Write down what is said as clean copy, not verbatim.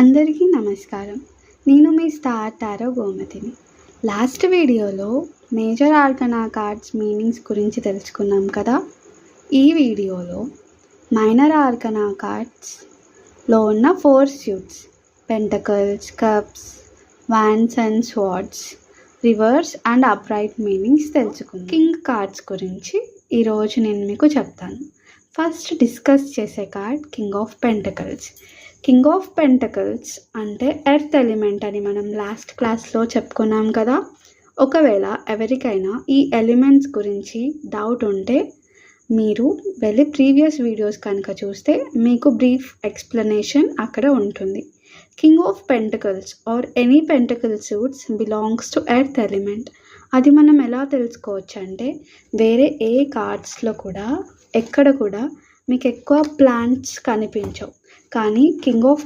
అందరికీ నమస్కారం. నేను మీ స్టార్ టారో గోమతిని. లాస్ట్ వీడియోలో మేజర్ ఆర్కనా కార్డ్స్ మీనింగ్స్ గురించి తెలుసుకున్నాం కదా. ఈ వీడియోలో మైనర్ ఆర్కనా కార్డ్స్లో ఉన్న 4 suits pentacles, cups, wands and swords, reverse and upright meanings తెలుసుకుందాం. కింగ్ కార్డ్స్ గురించి ఈరోజు నేను మీకు చెప్తాను. ఫస్ట్ డిస్కస్ చేసే card king of pentacles. King of pentacles అంటే ఎర్త్ ఎలిమెంట్ అని మనం లాస్ట్ క్లాస్లో చెప్పుకున్నాం కదా. ఒకవేళ ఎవరికైనా ఈ ఎలిమెంట్స్ గురించి డౌట్ ఉంటే మీరు వెళ్ళి ప్రీవియస్ వీడియోస్ కనుక చూస్తే మీకు బ్రీఫ్ ఎక్స్ప్లెనేషన్ అక్కడ ఉంటుంది. King of pentacles or any pentacle suits belongs to earth element. అది మనం ఎలా తెలుసుకోవచ్చు అంటే వేరే ఏ కార్డ్స్లో కూడా ఎక్కడ కూడా మీకు ఎక్కువ ప్లాంట్స్ కనిపించవు, కానీ కింగ్ ఆఫ్